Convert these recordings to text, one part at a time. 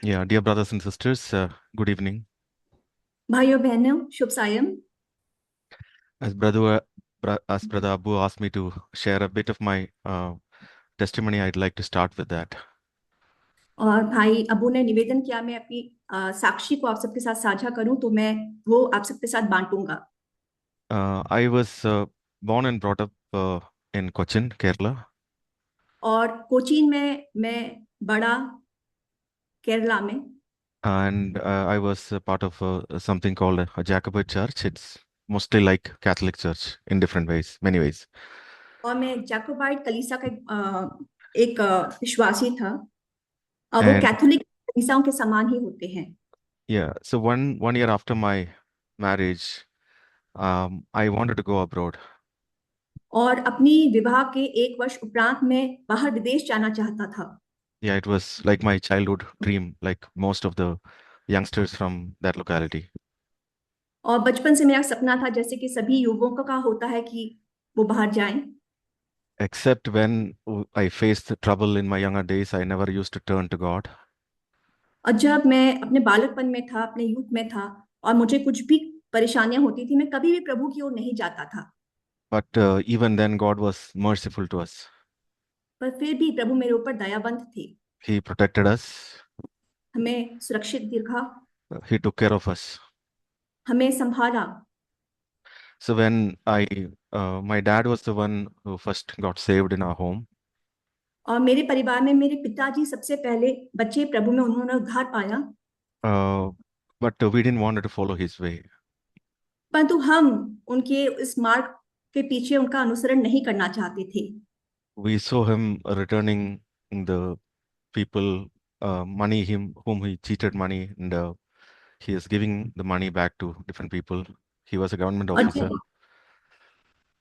Yeah, dear brothers and sisters, good evening. भाइयों बहनों शुभ सायं। As brother Abu asked me to share a bit of my testimony, I'd like to start with that. और भाई अबू ने निवेदन किया मैं अपनी साक्षी को आप सबके साथ साझा करूं तो मैं वो आप सबके साथ बांटूंगा। I was born and brought up in Cochin, Kerala, और कोचीन में मैं बड़ा केरला में। and I was a part of something called a Jacobite church. It's mostly like Catholic church in different ways, many ways. और मैं जैकोबाइट कलीसिया का एक विश्वासी था। और वो And कैथोलिक कलीसियाओं के समान ही होते हैं। yeah, so one year after my marriage, I wanted to go abroad. और अपनी विवाह के एक वर्ष उपरांत मैं बाहर विदेश जाना चाहता था। Yeah, it was like my childhood dream, like most of the youngsters from that locality. और बचपन से मेरा सपना था जैसे कि सभी युवकों का होता है कि वो बाहर जाएं। Except when I faced the trouble in my younger days, I never used to turn to God. और जब मैं अपने बालकपन में था, अपने यूथ में था और मुझे कुछ भी परेशानियां होती थी, मैं कभी भी प्रभु की ओर नहीं जाता था। But even then, God was merciful to us. पर फिर भी प्रभु मेरे ऊपर दयावंत थे। He protected us, हमें सुरक्षित दिखा, He took care of us. हमें संभाला। So when my dad was the one who first got saved in our home, और मेरे परिवार में मेरे पिताजी सबसे पहले बच्चे प्रभु में उन्होंने उद्धार पाया। uh, but we didn't want to follow His way. परंतु हम उनके इस मार्ग के पीछे उनका अनुसरण नहीं करना चाहते थे। We saw Him returning the people money, him whom He cheated money, and he is giving the money back to different people. He was a government और officer.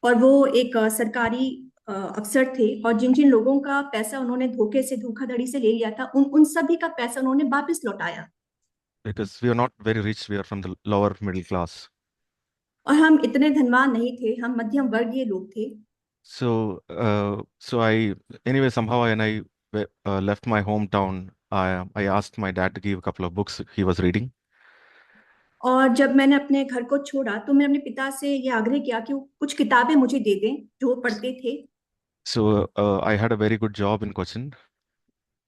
और वो एक सरकारी अफसर थे और जिन जिन लोगों का पैसा उन्होंने धोखे से धोखाधड़ी से ले लिया था उन उन सभी का पैसा उन्होंने वापस लौटाया। Because we are not very rich, we are from the lower middle class. और हम इतने धनवान नहीं थे, हम मध्यम वर्गीय लोग थे। So I, anyway, somehow when I left my hometown, I asked my dad to give a couple of books he was reading. और जब मैंने अपने घर को छोड़ा तो मैंने अपने पिता से ये आग्रह किया कि वो कुछ किताबें मुझे दे दें जो वो पढ़ते थे। So I had a very good job in Cochin.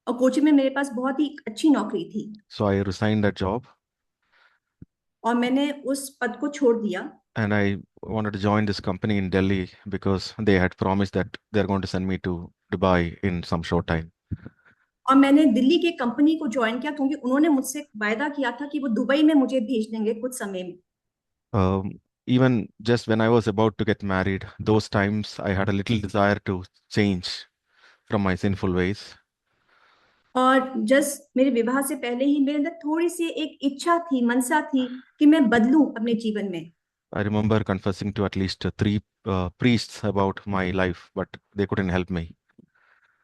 और कोचिंग में मेरे पास बहुत ही अच्छी नौकरी थी। So I resigned that job और मैंने उस पद को छोड़ दिया। and I wanted to join this company in Delhi because they had promised that they're going to send me to Dubai in some short time. और मैंने दिल्ली की कंपनी को ज्वाइन किया क्योंकि उन्होंने मुझसे वायदा किया था कि वो दुबई में मुझे भेज देंगे कुछ समय में। Even just when I was about to get married, those times I had a little desire to change from my sinful ways. और जस्ट मेरे विवाह से पहले ही मेरे अंदर थोड़ी सी एक इच्छा थी, मनसा थी कि मैं बदलूं अपने जीवन में। I remember confessing to at least three priests about my life, but they couldn't help me.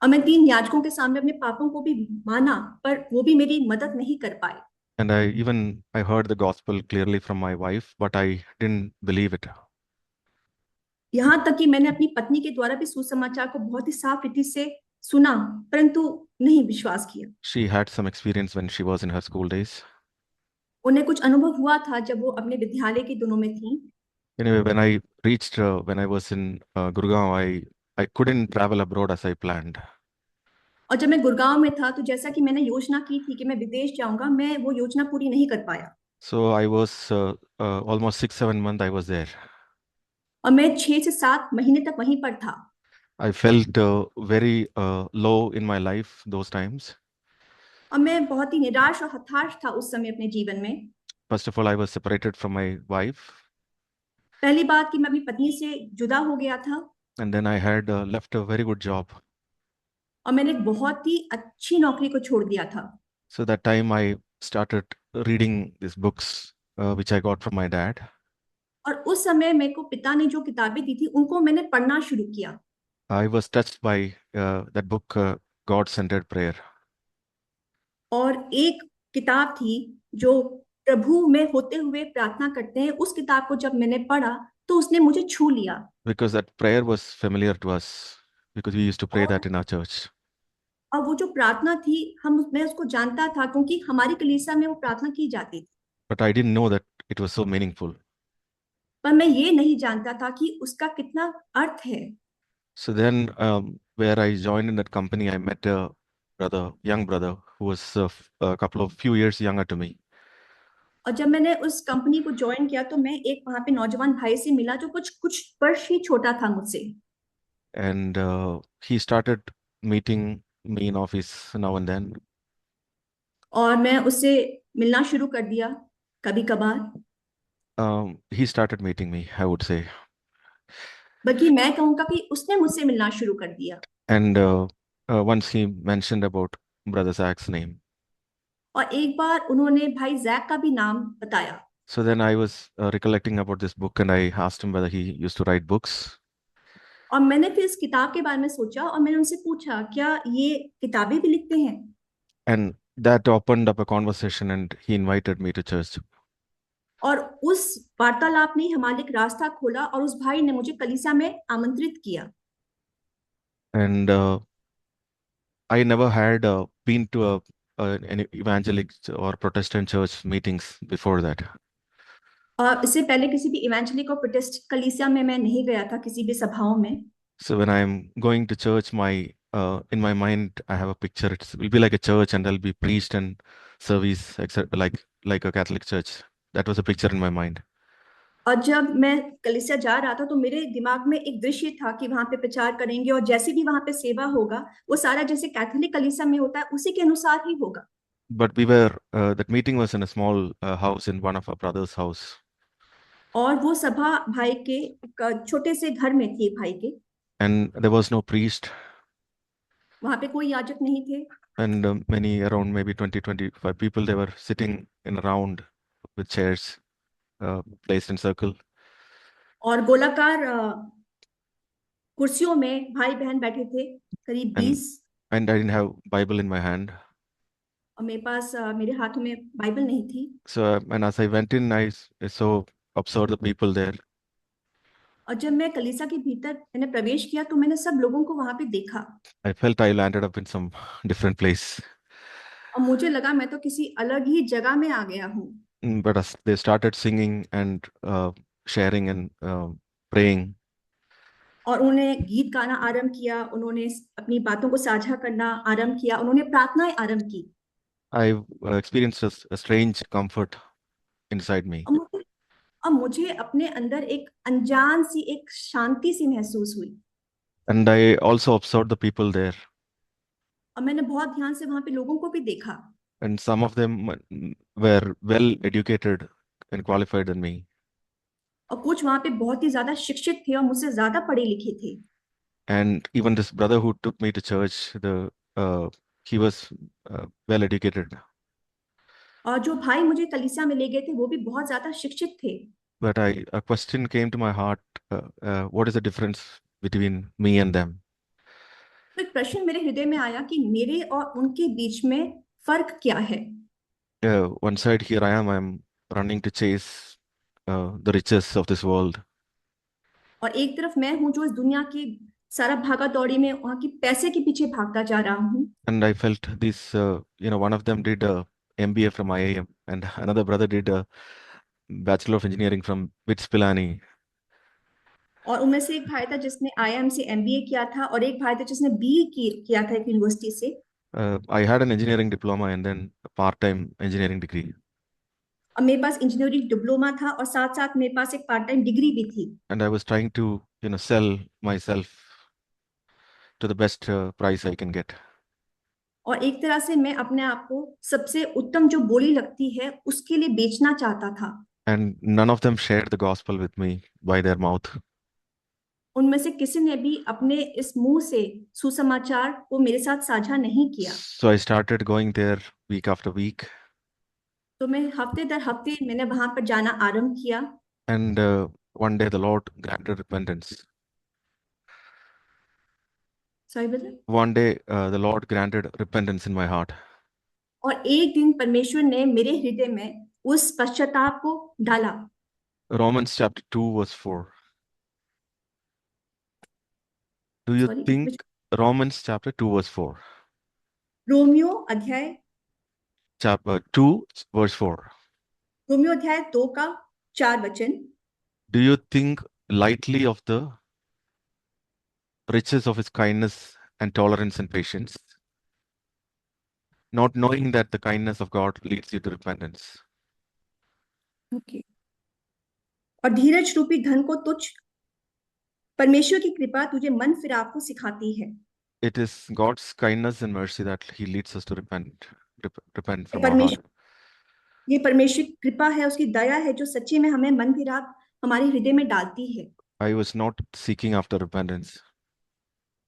और मैं 3 याजकों के सामने अपने पापों को भी माना, पर वो भी मेरी मदद नहीं कर पाए। And I heard the gospel clearly from my wife, but I didn't believe it. यहाँ तक कि मैंने अपनी पत्नी के द्वारा भी सुसमाचार को बहुत ही साफ रीति से सुना, परंतु नहीं विश्वास किया। She had some experience when she was in her school days. उन्हें कुछ अनुभव हुआ था जब वो अपने विद्यालय के दिनों में थी। Anyway, when I was in Gurgaon, I couldn't travel abroad as I planned. और जब मैं गुड़गांव में था तो जैसा कि मैंने योजना की थी कि मैं विदेश जाऊंगा, मैं वो योजना पूरी नहीं कर पाया। So I was almost 6, 7 months I was there. और मैं 6 से 7 महीने तक वहीं पर था। I felt very low in my life those times. और मैं बहुत ही निराश और हताश था उस समय अपने जीवन में। First of all, I was separated from my wife, पहली बात कि मैं अपनी पत्नी से जुदा हो गया था। and then I had left a very good job. और मैंने एक बहुत ही अच्छी नौकरी को छोड़ दिया था। So that time I started reading these books which I got from my dad. और उस समय मेरे को पिता ने जो किताबें दी थी उनको मैंने पढ़ना शुरू किया। I was touched by that book, God-Centered Prayer. और एक किताब थी जो प्रभु में होते हुए प्रार्थना करते हैं, उस किताब को जब मैंने पढ़ा तो उसने मुझे छू लिया। Because that prayer was familiar to us because we used to pray और that in our church. और वो जो प्रार्थना थी, हम मैं उसको जानता था क्योंकि हमारी कलीसिया में वो प्रार्थना की जाती थी। but I didn't know that it was so meaningful. पर मैं ये नहीं जानता था कि उसका कितना अर्थ है। So then, where I joined in that company, I met a brother, young brother, who was a couple of few years younger to me. और जब मैंने उस कंपनी को ज्वाइन किया तो मैं एक वहां पे नौजवान भाई से मिला जो कुछ कुछ वर्ष ही छोटा था मुझसे। And he started meeting me in office now and then. और मैं उससे मिलना शुरू कर दिया कभी कभार। He started meeting me, I would say. बल्कि मैं कहूँगा कि उसने मुझसे मिलना शुरू कर दिया। And once he mentioned about Brother Zach's name. और एक बार उन्होंने भाई जैक का भी नाम बताया। So then I was recollecting about this book and I asked him whether he used to write books. और मैंने फिर इस किताब के बारे में सोचा और मैंने उनसे पूछा क्या ये किताबें भी लिखते हैं। And that opened up a conversation and he invited me to church. और उस वार्तालाप ने हमारे लिए एक रास्ता खोला और उस भाई ने मुझे कलीसिया में आमंत्रित किया। And I never had been to an evangelic or Protestant church meetings before that. और इससे पहले किसी भी इवेंजलिक और प्रोटेस्ट कलीसिया में मैं नहीं गया था, किसी भी सभाओं में। So when I'm going to church, my in my mind I have a picture. It will be like a church, and there'll be priest and service, except like a Catholic church. That was a picture in my mind. और जब मैं कलीसिया जा रहा था तो मेरे दिमाग में एक दृश्य था कि वहां पे प्रचार करेंगे और जैसे भी वहां पे सेवा होगा वो सारा जैसे कैथोलिक कलीसिया में होता है उसी के अनुसार ही होगा। But we were that meeting was in a small house in one of our brother's house, और वो सभा भाई के एक छोटे से घर में थी, भाई के। and there was no priest, वहां पे कोई याजक नहीं थे। and many around maybe 20-25 people. They were sitting in a round with chairs placed in circle. और गोलाकार कुर्सियों में भाई बहन बैठे थे, करीब and 20। and I didn't have Bible in my hand. और मेरे पास मेरे हाथों में बाइबल नहीं थी। So and as I went in, I saw observed the people there. और जब मैं कलीसिया के भीतर मैंने प्रवेश किया तो मैंने सब लोगों को वहां पे देखा। I felt I landed up in some different place. और मुझे लगा मैं तो किसी अलग ही जगह में आ गया हूँ। But as they started singing and sharing and praying, और उन्होंने गीत गाना आरंभ किया, उन्होंने अपनी बातों को साझा करना आरंभ किया, उन्होंने प्रार्थनाएं आरंभ की। I experienced a strange comfort inside me. और मुझे अपने अंदर एक अनजान सी एक शांति सी महसूस हुई। And I also observed the people there, और मैंने बहुत ध्यान से वहां पे लोगों को भी देखा। and some of them were well educated and qualified than me. और कुछ वहां पे बहुत ही ज्यादा शिक्षित थे और मुझसे ज्यादा पढ़े लिखे थे। And even this brother who took me to church, the he was well educated. और जो भाई मुझे कलीसिया में ले गए थे वो भी बहुत ज्यादा शिक्षित थे। But a question came to my heart: what is the difference between me and them? तो एक प्रश्न मेरे हृदय में आया कि मेरे और उनके बीच में फर्क क्या है। One side, here I'm running to chase the riches of this world, और एक तरफ मैं हूं जो इस दुनिया की सारा भागा दौड़ी में वहां की पैसे के पीछे भागता जा रहा हूँ। and I felt this. One of them did a MBA from IIM, and another brother did a Bachelor of Engineering from BITS Pilani. और उनमें से एक भाई था जिसने आईआईएम से एमबीए किया था और एक भाई था जिसने बीई किया था एक यूनिवर्सिटी से। I had an engineering diploma and then a part-time engineering degree. और मेरे पास इंजीनियरिंग डिप्लोमा था और साथ साथ मेरे पास एक पार्ट टाइम डिग्री भी थी। And I was trying to, sell myself to the best price I can get. और एक तरह से मैं अपने आप को सबसे उत्तम जो बोली लगती है उसके लिए बेचना चाहता था। And none of them shared the gospel with me by their mouth. उनमें से किसी ने भी अपने इस मुंह से सुसमाचार को मेरे साथ साझा नहीं किया। So I started going there week after week. तो मैं हफ्ते दर हफ्ते मैंने वहां पर जाना आरंभ किया। And one day the Lord granted repentance. Sorry brother. One day the Lord granted repentance in my heart. और एक दिन परमेश्वर ने मेरे हृदय में उस पश्चाताप को डाला। Romans chapter 2 verse 4. Do you sorry. think Romans chapter 2 verse 4? Romeo अध्याय chapter 2, verse 4. रोमियो अध्याय 2 का 4 वचन। Do you think lightly of the riches of his kindness and tolerance and patience, not knowing that the kindness of God leads you to repentance? Okay. और धीरज रूपी धन को तुच्छ, परमेश्वर की कृपा तुझे मन फिराव को सिखाती है। It is God's kindness and mercy that he leads us to repent ये from our heart. परमेश्वर ये परमेश्वर की कृपा है, उसकी दया है जो सच्चे में हमें मन फिराव हमारे हृदय में डालती है। I was not seeking after repentance.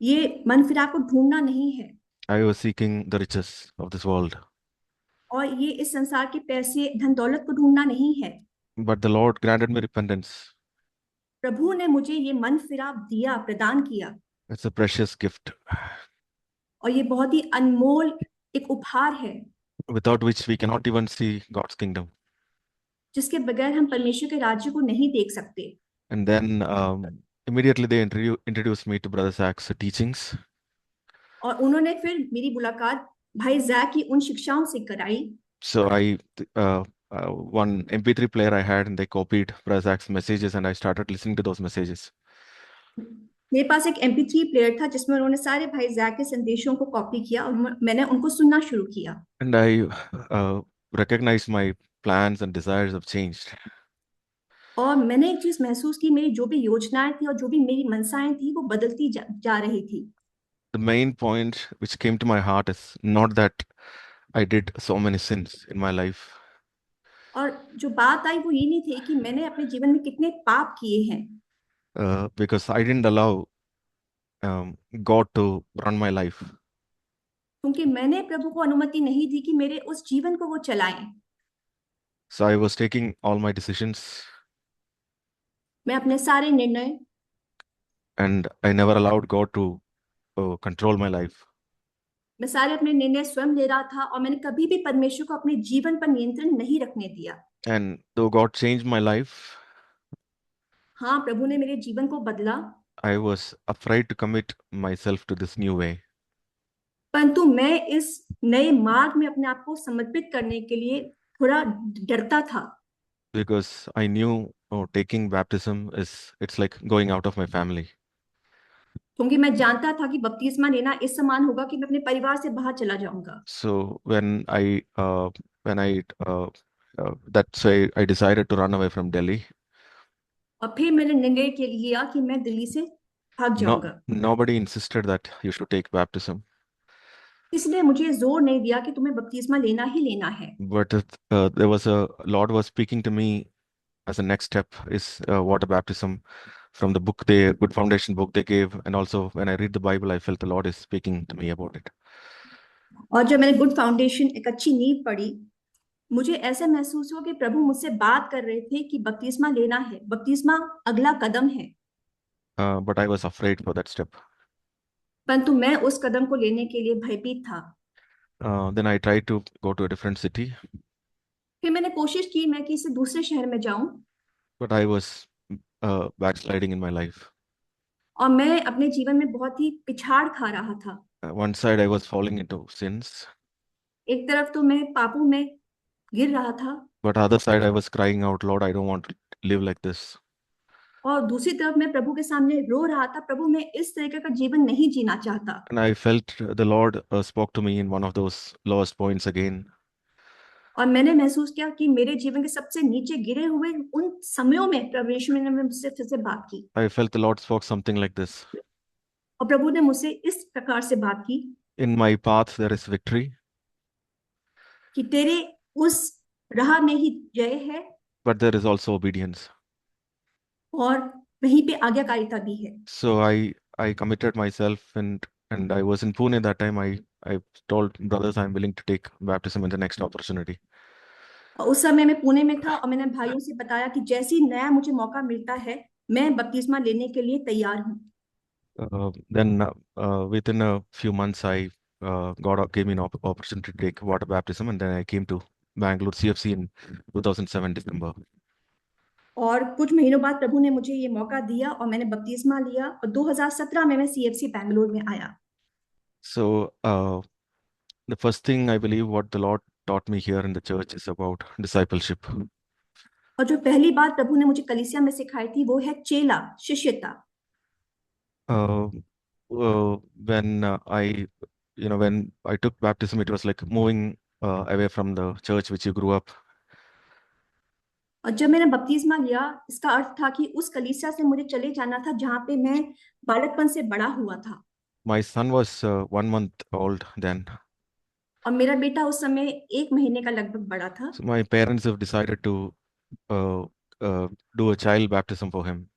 ये मन फिराव को ढूंढना नहीं है, I was seeking the riches of this world. और ये इस संसार के पैसे धन दौलत को ढूंढना नहीं है। But the Lord granted me repentance. प्रभु ने मुझे ये मन फिराव दिया, प्रदान किया, It's a precious gift और ये बहुत ही अनमोल एक उपहार है without which we cannot even see God's kingdom. जिसके बगैर हम परमेश्वर के राज्य को नहीं देख सकते। And then immediately they introduced me to Brother Zach's teachings. और उन्होंने फिर मेरी मुलाकात भाई जैक की उन शिक्षाओं से कराई। So one MP3 player I had, and they copied Brother Zach's messages, and I started listening to those messages. मेरे पास एक MP3 प्लेयर था जिसमें उन्होंने सारे भाई जैक के संदेशों को कॉपी किया, और मैंने उनको सुनना शुरू किया। And I recognized my plans and desires have changed. और मैंने एक चीज महसूस की, मेरी जो भी योजनाएं थी और जो भी मेरी मनसाएं थी वो बदलती जा रही थी। The main point which came to my heart is not that I did so many sins in my life, और जो बात आई वो ये नहीं थी कि मैंने अपने जीवन में कितने पाप किए हैं, because I didn't allow God to run my life. क्योंकि मैंने प्रभु को अनुमति नहीं दी कि मेरे उस जीवन को वो चलाएं। So I was taking all my decisions, मैं अपने सारे निर्णय, and I never allowed God to control my life. मैं सारे अपने निर्णय स्वयं ले रहा था, और मैंने कभी भी परमेश्वर को अपने जीवन पर नियंत्रण नहीं रखने दिया। And though God changed my life, हाँ, प्रभु ने मेरे जीवन को बदला, I was afraid to commit myself to this new way, परंतु मैं इस नए मार्ग में अपने आप को समर्पित करने के लिए थोड़ा डरता था। because I knew taking baptism it's like going out of my family. क्योंकि मैं जानता था कि बपतिस्मा लेना इस समान होगा कि मैं अपने परिवार से बाहर चला जाऊंगा। So that's why I decided to run away from Delhi. और फिर मैंने निर्णय के लिए लिया कि मैं दिल्ली से भाग No, जाऊंगा। nobody insisted that you should take baptism, इसलिए मुझे जोर नहीं दिया कि तुम्हें बपतिस्मा लेना ही लेना है। but there was a Lord was speaking to me as a next step is water baptism from the book they Good Foundation book they gave, and also when I read the Bible, I felt the Lord is speaking to me about it. और जब मैंने good foundation एक अच्छी नींव पढ़ी, मुझे ऐसा महसूस हुआ कि प्रभु मुझसे बात कर रहे थे कि बपतिस्मा लेना है, बपतिस्मा अगला कदम है। But I was afraid for that step. परंतु मैं उस कदम को लेने के लिए भयभीत था। Then I tried to go to a different city, फिर मैंने कोशिश की मैं किसी दूसरे शहर में जाऊं, but I was backsliding in my life. और मैं अपने जीवन में बहुत ही पिछाड़ खा रहा था। One side I was falling into sins, एक तरफ तो मैं पापों में गिर रहा था, but other side I was crying out, Lord, I don't want to live like this. और दूसरी तरफ मैं प्रभु के सामने रो रहा था, प्रभु मैं इस तरीके का जीवन नहीं जीना चाहता। And I felt the Lord spoke to me in one of those lowest points again. और मैंने महसूस किया कि मेरे जीवन के सबसे नीचे गिरे हुए उन समयों में परमेश्वर ने मुझसे फिर से बात की, I felt the Lord spoke something like this. और प्रभु ने मुझसे इस प्रकार से बात की In my path there is victory, कि तेरे उस राह में ही जय है, but there is also obedience. और वहीं पे आज्ञाकारिता भी है। So I committed myself, and I was in Pune that time. I told brothers I'm willing to take baptism in the next opportunity. और उस समय मैं पुणे में था, और मैंने भाइयों से बताया कि जैसी नया मुझे मौका मिलता है मैं बपतिस्मा लेने के लिए तैयार हूँ। Then within a few months, God gave me an opportunity to take water baptism, and then I came to Bangalore CFC in 2007 December. और कुछ महीनों बाद प्रभु ने मुझे ये मौका दिया और मैंने बपतिस्मा लिया, और 2017 में मैं CFC बैंगलोर में आया। So The first thing I believe what the Lord taught me here in the church is about discipleship. और जो पहली बात प्रभु ने मुझे कलीसिया में सिखाई थी वो है चेला, शिष्यता। Uh, when when I took baptism, it was like moving away from the church which you grew up. और जब मैंने बपतिस्मा लिया, इसका अर्थ था कि उस कलीसिया से मुझे चले जाना था जहां पे मैं बालकपन से बड़ा हुआ था। My son was 1 month old then. और मेरा बेटा उस समय 1 महीने का लगभग बड़ा था। So my parents have decided to uh, do a child baptism for him.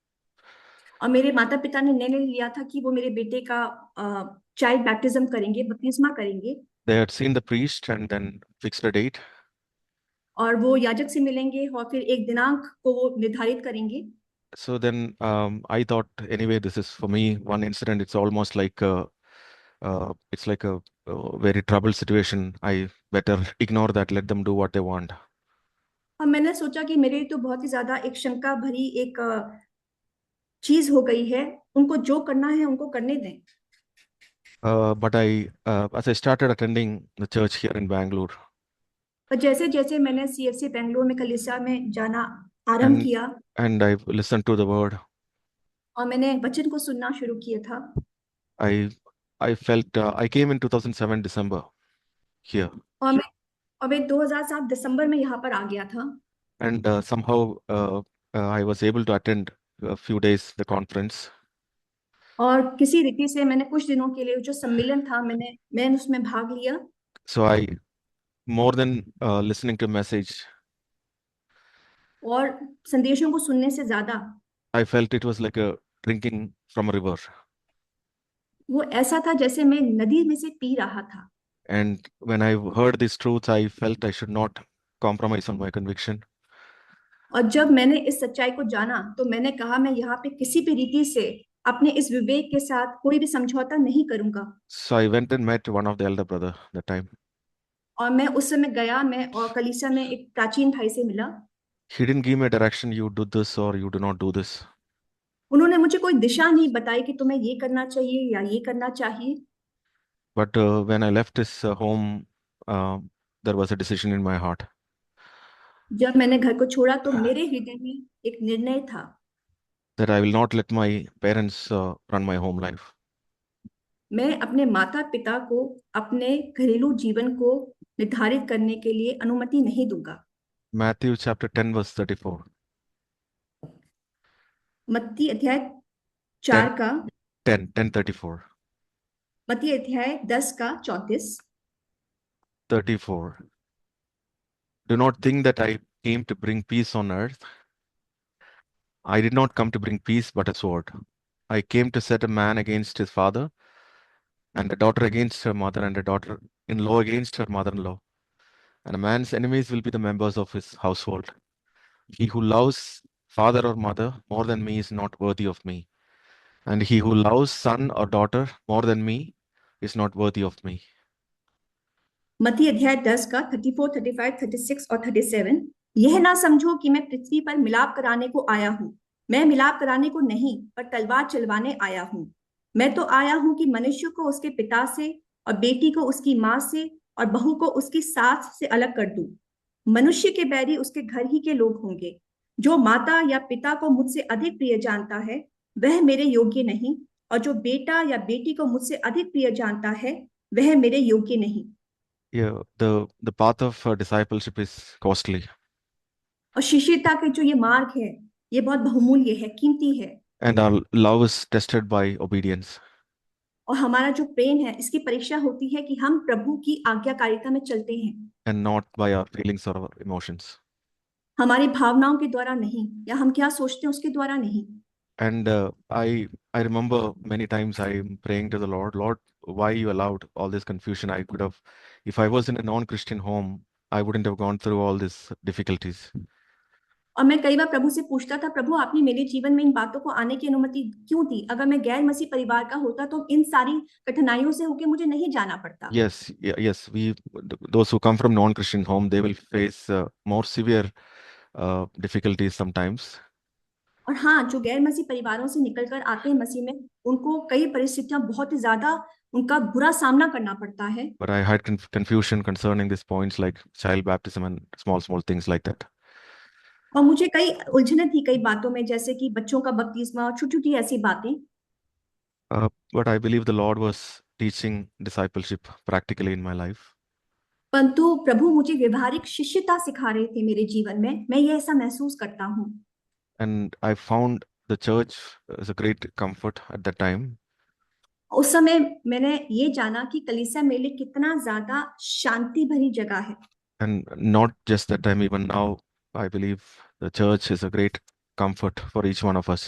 और मेरे माता पिता ने निर्णय लिया था कि वो मेरे बेटे का चाइल्ड बैप्टिज्म करेंगे, बपतिस्मा करेंगे। They had seen the priest and then fixed a date. और वो याजक से मिलेंगे और फिर एक दिनांक को वो निर्धारित करेंगे। So then I thought, anyway, this is for me one incident. It's almost like it's like a very troubled situation. I better ignore that. Let them do what they want. और मैंने सोचा कि मेरे लिए तो बहुत ही ज्यादा एक शंका भरी एक चीज हो गई है, उनको जो करना है उनको करने दें। But as I started attending the church here in Bangalore, पर जैसे जैसे मैंने सीएफसी बेंगलोर में कलीसिया में जाना आरंभ and किया and I listened to the word, और मैंने वचन को सुनना शुरू किया था, I I felt I came in 2007 December here, और मैं 2007 दिसंबर में यहाँ पर आ गया था। and somehow I was able to attend a few days the conference. और किसी रीति से मैंने कुछ दिनों के लिए जो सम्मेलन था मैंने उसमें भाग लिया। So I more than listening to message, और संदेशों को सुनने से ज्यादा I felt it was like a drinking from a river. वो ऐसा था जैसे मैं नदी में से पी रहा था। And when I heard these truths, I felt I should not compromise on my conviction. और जब मैंने इस सच्चाई को जाना तो मैंने कहा मैं यहाँ पे किसी भी रीति से अपने इस विवेक के साथ कोई भी समझौता नहीं करूंगा। So I went and met one of the elder brother that time. और मैं उस समय गया, मैं और कलीसिया में एक प्राचीन भाई से मिला। He didn't give me a direction, you do this or you do not do this. उन्होंने मुझे कोई दिशा नहीं बताई कि तुम्हें ये करना चाहिए या ये करना चाहिए। But when I left his home, uh, there was a decision in my heart जब मैंने घर को छोड़ा तो मेरे हृदय में एक निर्णय था that I will not let my parents run my home life. मैं अपने माता पिता को अपने घरेलू जीवन को निर्धारित करने के लिए अनुमति नहीं दूंगा। Matthew chapter 10, verse 34. मत्ती अध्याय 10, 4 का 10, 10:34. मत्ती अध्याय 10 का 34। 34. Do not think that I came to bring peace on earth. I did not come to bring peace, but a sword. I came to set a man against his father, and a daughter against her mother, and a daughter-in-law against her mother-in-law. And a man's enemies will be the members of his household. He who loves father or mother more than me is not worthy of me. And he who loves son or daughter more than me is not worthy of me. मत्ती अध्याय 10 का 34, 35, 36 और 37। यह ना समझो कि मैं पृथ्वी पर मिलाप कराने को आया हूँ। मैं मिलाप कराने को नहीं पर तलवार चलवाने आया हूँ। मैं तो आया हूँ कि मनुष्य को उसके पिता से और बेटी को उसकी माँ से और बहू को उसकी सास से अलग कर दूं। मनुष्य के बैरी उसके घर ही के लोग होंगे। जो माता या पिता को मुझसे अधिक प्रिय जानता है वह मेरे योग्य नहीं, और जो बेटा या बेटी को मुझसे अधिक प्रिय जानता है वह मेरे योग्य नहीं। Yeah, the path of discipleship is costly, और शिष्यता के जो ये मार्ग है ये बहुत बहुमूल्य है, कीमती है। and our love is tested by obedience और हमारा जो प्रेम है इसकी परीक्षा होती है कि हम प्रभु की आज्ञाकारिता में चलते हैं, and not by our feelings or our emotions. हमारी भावनाओं के द्वारा नहीं, या हम क्या सोचते हैं उसके द्वारा नहीं। And I remember many times I'm praying to the Lord, Lord, why you allowed all this confusion? I could have, if I was in a non-Christian home, I wouldn't have gone through all these difficulties. और मैं कई बार प्रभु से पूछता था, प्रभु आपने मेरे जीवन में इन बातों को आने की अनुमति क्यों दी? अगर मैं गैर मसीह परिवार का होता तो इन सारी कठिनाइयों से होके मुझे नहीं जाना पड़ता। Yes, yes, those who come from non-Christian home, they will face more severe difficulties sometimes. और हाँ, जो गैर मसीह परिवारों से निकलकर आते हैं मसीह में, उनको कई परिस्थितियां बहुत ही ज्यादा उनका बुरा सामना करना पड़ता है। But I had confusion concerning these points like child baptism and small things like that. और मुझे कई उलझने थी कई बातों में, जैसे कि बच्चों का बपतिस्मा और छोटी छोटी ऐसी बातें। But I believe the Lord was teaching discipleship practically in my life. परंतु प्रभु मुझे व्यवहारिक शिष्यता सिखा रहे थे मेरे जीवन में, मैं ये ऐसा महसूस करता हूँ। And I found the church as a great comfort at that time. उस समय मैंने ये जाना कि कलीसिया मेरे लिए कितना ज्यादा शांति भरी जगह है। And not just that time, even now, I believe the church is a great comfort for each one of us.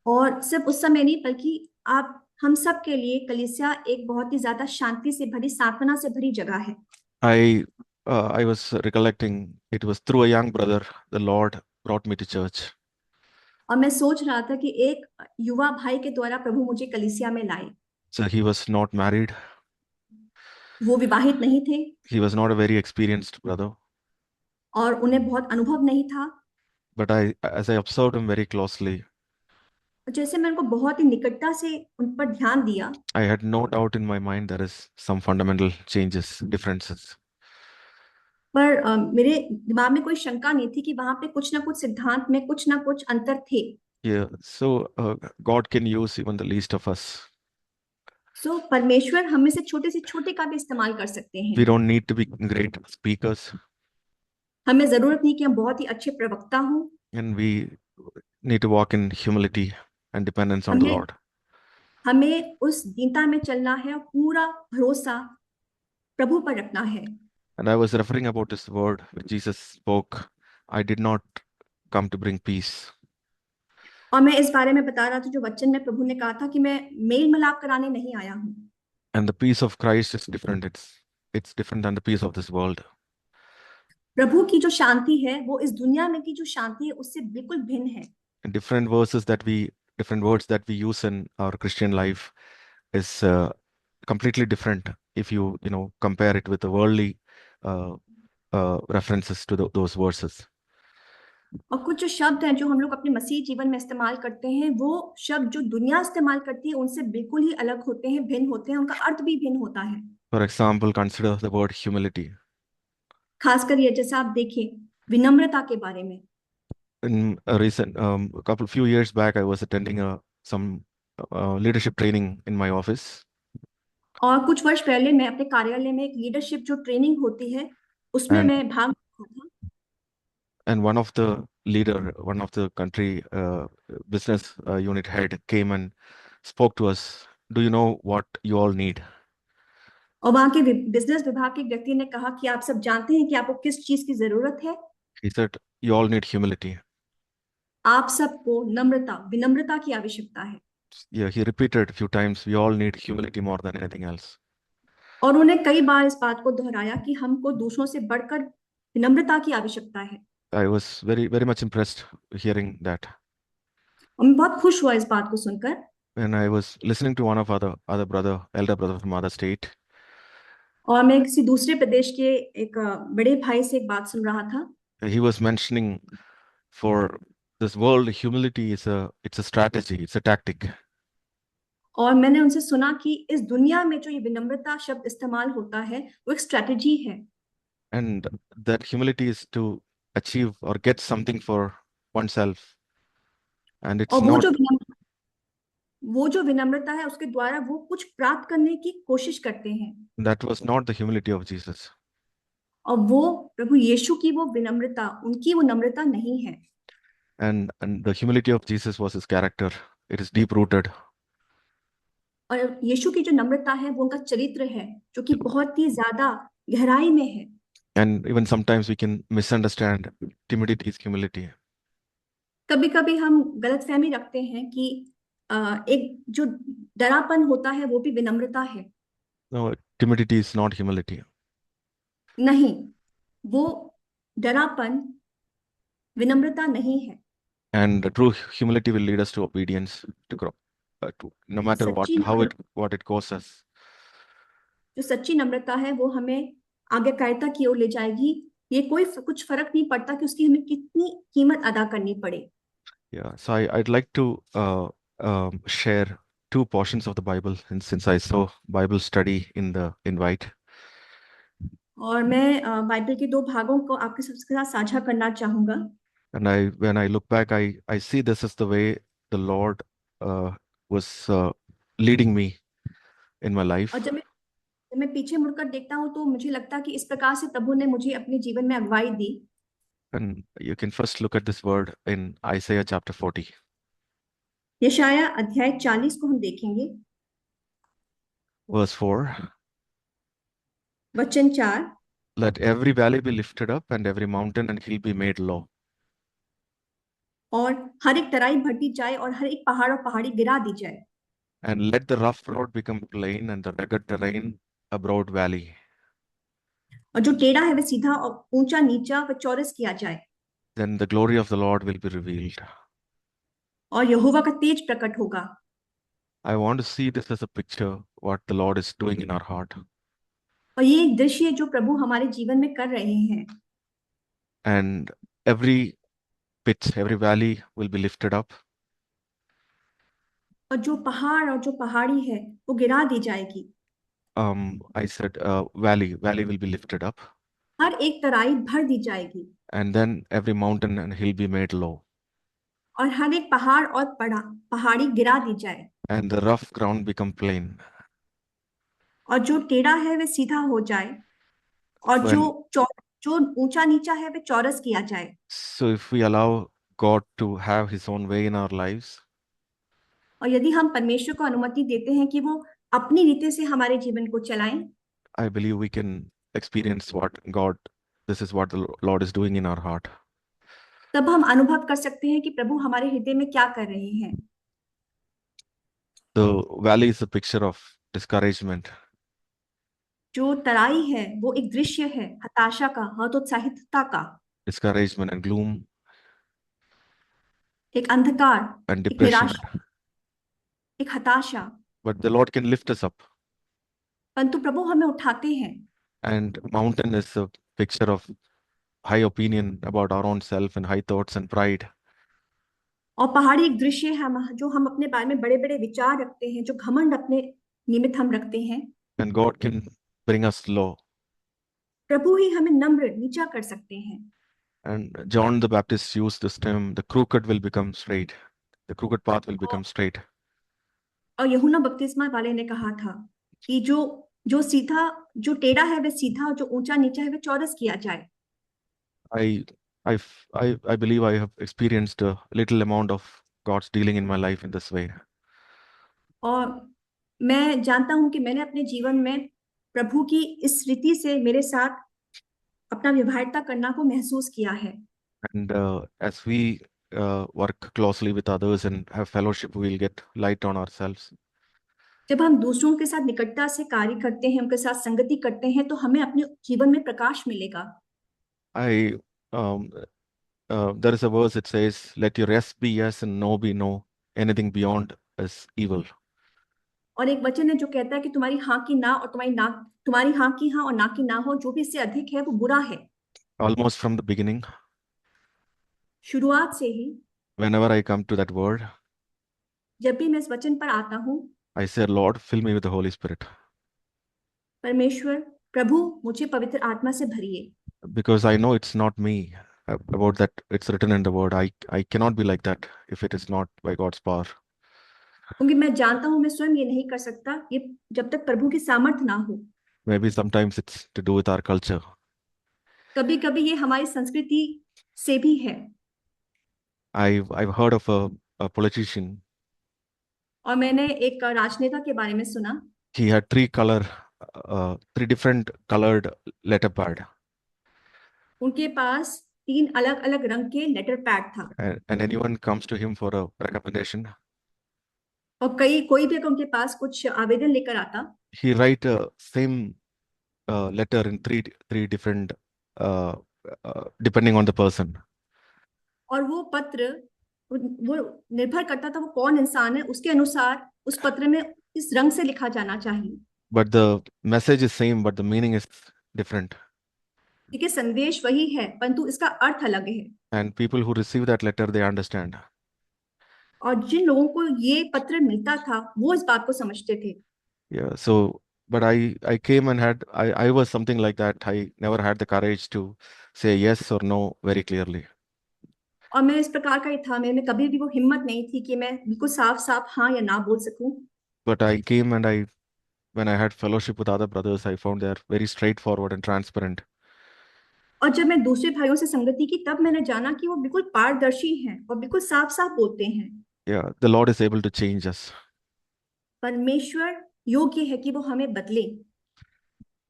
और सिर्फ उस समय नहीं, बल्कि आप हम सब के लिए कलीसिया एक बहुत ही ज्यादा शांति से भरी, सांत्वना से भरी जगह है। I I was recollecting it was through a young brother the Lord brought me to church. और मैं सोच रहा था कि एक युवा भाई के द्वारा प्रभु मुझे कलीसिया में लाए। So he was not married. वो विवाहित नहीं थे He was not a very experienced brother. और उन्हें बहुत अनुभव नहीं था। But as I observed him very closely, और जैसे मैं उनको बहुत ही निकटता से उन पर ध्यान दिया, I had no doubt in my mind there is some fundamental changes, differences. पर मेरे दिमाग में कोई शंका नहीं थी कि वहां पे कुछ ना कुछ सिद्धांत में कुछ ना कुछ अंतर थे। Yeah, so God can use even the least of us. सो परमेश्वर हम में से छोटे का भी इस्तेमाल कर सकते हैं। We don't need to be great speakers, हमें जरूरत नहीं कि हम बहुत ही अच्छे प्रवक्ता हों। and we need to walk in humility and dependence on the हमें Lord. हमें उस दीनता में चलना है और पूरा भरोसा प्रभु पर रखना है। And I was referring about this word which Jesus spoke. I did not come to bring peace. और मैं इस बारे में बता रहा था जो वचन में प्रभु ने कहा था कि मैं मेल मिलाप कराने नहीं आया हूँ। And the peace of Christ is different. It's different than the peace of this world. प्रभु की जो शांति है वो इस दुनिया में की जो शांति है उससे बिल्कुल भिन्न है। And different words that we use in our Christian life is completely different if you compare it with the worldly uh, references to those verses. और कुछ जो शब्द हैं जो हम लोग अपने मसीह जीवन में इस्तेमाल करते हैं, वो शब्द जो दुनिया इस्तेमाल करती है उनसे बिल्कुल ही अलग होते हैं, भिन्न होते हैं, उनका अर्थ भी भिन्न होता है। For example, consider the word humility. खासकर ये जैसे आप देखें विनम्रता के बारे में। In a recent few years back, I was attending some leadership training in my office, और कुछ वर्ष पहले मैं अपने कार्यालय में एक लीडरशिप जो ट्रेनिंग होती है उसमें and मैं भाग लिया था। one of the country business unit head came and spoke to us. Do you know what you all need? और वहां के बिजनेस विभाग के एक व्यक्ति ने कहा कि आप सब जानते हैं कि आपको किस चीज की जरूरत है। He said, "You all need humility." आप सबको नम्रता, विनम्रता की आवश्यकता है। Yeah, he repeated a few times, "We all need humility more than anything else." और उन्हें कई बार इस बात को दोहराया कि हमको दूसरों से बढ़कर विनम्रता की आवश्यकता है। I was very much impressed hearing that. और मैं बहुत खुश हुआ इस बात को सुनकर। And I was listening to one of other elder brother from other state. और मैं किसी दूसरे प्रदेश के एक बड़े भाई से एक बात सुन रहा था। He was mentioning for this world, humility it's a strategy, it's a tactic. और मैंने उनसे सुना कि इस दुनिया में जो ये विनम्रता शब्द इस्तेमाल होता है वो एक स्ट्रेटजी है। And that humility is to achieve or get something for oneself. And it's और not, वो जो विनम्रता है उसके द्वारा वो कुछ प्राप्त करने की कोशिश करते हैं। that was not the humility of Jesus. और वो प्रभु यीशु की वो विनम्रता, उनकी वो नम्रता नहीं है। And the humility of Jesus was his character. It is deep rooted. और यीशु की जो नम्रता है वो उनका चरित्र है जो कि बहुत ही ज्यादा गहराई में है। And even sometimes we can misunderstand timidity's humility. कभी कभी हम गलतफहमी रखते हैं कि एक जो डरापन होता है वो भी विनम्रता है। No, timidity is not humility. नहीं, वो डरापन विनम्रता नहीं है। And the true humility will lead us to obedience, to grow, no matter सच्ची what it costs us. जो सच्ची नम्रता है वो हमें आज्ञाकारिता की ओर ले जाएगी। ये कोई कुछ फर्क नहीं पड़ता कि उसकी हमें कितनी कीमत अदा करनी पड़े। Yeah, so I'd like to share two portions of the Bible, and since I saw Bible study in the invite, और मैं बाइबल के दो भागों को आपके सबके साथ साझा करना चाहूंगा। and when I look back, I see this is the way the Lord was leading me in my life. और जब मैं पीछे मुड़कर देखता हूँ तो मुझे लगता है कि इस प्रकार से प्रभु ने मुझे अपने जीवन में अगुवाई दी। And you can first look at this word in Isaiah chapter 40, यशाया अध्याय 40 को हम देखेंगे, verse 4. वचन 4। Let every valley be lifted up and every mountain and hill be made low. और हर एक तराई भरती जाए और हर एक पहाड़ और पहाड़ी गिरा दी जाए। And let the rough road become plain and the rugged terrain a broad valley. और जो टेढ़ा है वह सीधा और ऊंचा नीचा व चौरस किया जाए। Then the glory of the Lord will be revealed. और यहोवा का तेज प्रकट होगा। I want to see this as a picture what the Lord is doing in our heart. और ये एक दृश्य है जो प्रभु हमारे जीवन में कर रहे हैं। And every pit, every valley will be lifted up. और जो पहाड़ और जो पहाड़ी है वो गिरा दी जाएगी। I said valley will be lifted up. हर एक तराई भर दी जाएगी। And then every mountain and hill be made low. और हर एक पहाड़ और पहाड़ी गिरा दी जाए। And the rough ground become plain. और जो टेढ़ा है वह सीधा हो जाए। और When, जो ऊंचा नीचा है वह चौरस किया जाए। so if we allow God to have his own way in our lives, और यदि हम परमेश्वर को अनुमति देते हैं कि वो अपनी रीति से हमारे जीवन को चलाएं, I believe we can experience this is what the Lord is doing in our heart. तब हम अनुभव कर सकते हैं कि प्रभु हमारे हृदय में क्या कर रहे हैं। The valley is a picture of discouragement, जो तराई है वो एक दृश्य है हताशा का, हतोत्साहितता का, and gloom एक अंधकार, and एक depression. निराशा, एक हताशा। But the Lord can lift us up. परंतु प्रभु हमें उठाते हैं। And mountain is a picture of high opinion about our own self and high thoughts and pride. और पहाड़ी एक दृश्य है जो हम अपने बारे में बड़े बड़े विचार रखते हैं, जो घमंड अपने निमित्त हम रखते हैं। And God can bring us low. प्रभु ही हमें नम्र नीचा कर सकते हैं। And John the Baptist used this term, the crooked will become straight. The crooked path will become straight. और यूहन्ना बपतिस्मा वाले ने कहा था कि जो सीधा, जो टेढ़ा है वह सीधा, और जो ऊंचा नीचा है वह चौरस किया जाए। I, I believe I have experienced a little amount of God's dealing in my life in this way. और मैं जानता हूं कि मैंने अपने जीवन में प्रभु की इस रीति से मेरे साथ अपना व्यवहारिता करना को महसूस किया है। And as we work closely with others and have fellowship, we'll get light on ourselves. जब हम दूसरों के साथ निकटता से कार्य करते हैं, उनके साथ संगति करते हैं, तो हमें अपने जीवन में प्रकाश मिलेगा। I there is a verse that says, "Let your yes be yes and no be no. Anything beyond is evil." और एक वचन है जो कहता है कि तुम्हारी हाँ की ना और तुम्हारी हाँ की हाँ और ना की ना हो, जो भी इससे अधिक है वो बुरा है। Almost from the beginning, शुरुआत से ही whenever I come to that word, जब भी मैं इस वचन पर आता हूँ, I say, "Lord, fill me with the Holy Spirit." परमेश्वर प्रभु मुझे पवित्र आत्मा से भरिए। Because I know it's not me. About that, it's written in the word. I cannot be like that if it is not by God's power. क्योंकि मैं जानता हूं मैं स्वयं ये नहीं कर सकता ये जब तक प्रभु की सामर्थ्य ना हो। Maybe sometimes it's to do with our culture. कभी कभी ये हमारी संस्कृति से भी है। I've heard of a politician. और मैंने एक राजनेता के बारे में सुना। He had three different colored letter pad. उनके पास 3 अलग अलग रंग के लेटर पैड था। And anyone comes to him for a recommendation, और कोई भी अगर उनके पास कुछ आवेदन लेकर आता, he write a same letter in three different depending on the person. और वो पत्र वो निर्भर करता था वो कौन इंसान है, उसके अनुसार उस पत्र में इस रंग से लिखा जाना चाहिए। But the message is same, but the meaning is different. देखिए संदेश वही है परंतु इसका अर्थ अलग है। And people who receive that letter, they understand. और जिन लोगों को ये पत्र मिलता था वो इस बात को समझते थे। Yeah, so but I came and had I was something like that. I never had the courage to say yes or no very clearly. और मैं इस प्रकार का ही था, मेरे में कभी भी वो हिम्मत नहीं थी कि मैं बिल्कुल साफ साफ हाँ या ना बोल सकूं। But I came and I when I had fellowship with other brothers, I found they are very straightforward and transparent. और जब मैं दूसरे भाइयों से संगति की तब मैंने जाना कि वो बिल्कुल पारदर्शी हैं और बिल्कुल साफ साफ बोलते हैं। Yeah, the Lord is able to change us. परमेश्वर योग्य है कि वो हमें बदले।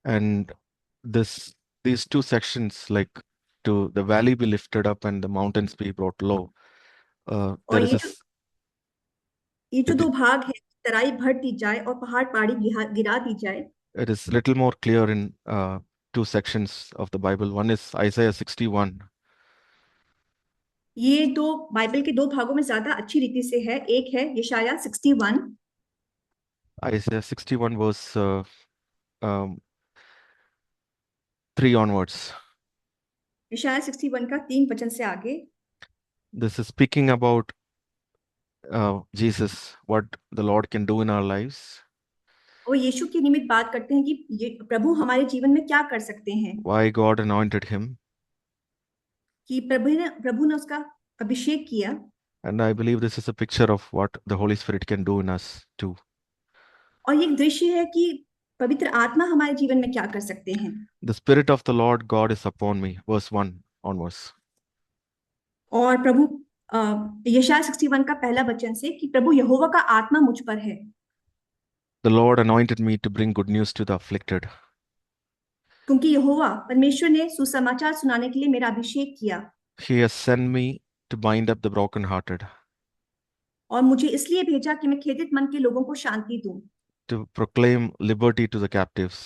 And this these two sections, like to the valley be lifted up and the mountains be brought low. और There is a ये जो it, दो भाग है, तराई भर दी जाए और पहाड़ पहाड़ी गिरा दी जाए, it is little more clear in two sections of the Bible. One is Isaiah 61. ये दो बाइबल के दो भागों में ज्यादा अच्छी रीति से है। एक है यशाया 61, Isaiah 61 verse um, 3 onwards. यशाया 61 का 3 वचन से आगे। This is speaking about Jesus, what the Lord can do in our lives, और यीशु की निमित्त बात करते हैं कि ये प्रभु हमारे जीवन में क्या कर सकते हैं। why God anointed him. कि प्रभु ने उसका अभिषेक किया। And I believe this is a picture of what the Holy Spirit can do in us too. और ये एक दृश्य है कि पवित्र आत्मा हमारे जीवन में क्या कर सकते हैं। The Spirit of the Lord God is upon me, verse 1 onwards. और प्रभु यशाया 61 का पहला वचन से कि प्रभु यहोवा का आत्मा मुझ पर है। The Lord anointed me to bring good news to the afflicted. क्योंकि यहोवा परमेश्वर ने सुसमाचार सुनाने के लिए मेरा अभिषेक किया। He has sent me to bind up the brokenhearted, और मुझे इसलिए भेजा कि मैं खेदित मन के लोगों को शांति दूं, to proclaim liberty to the captives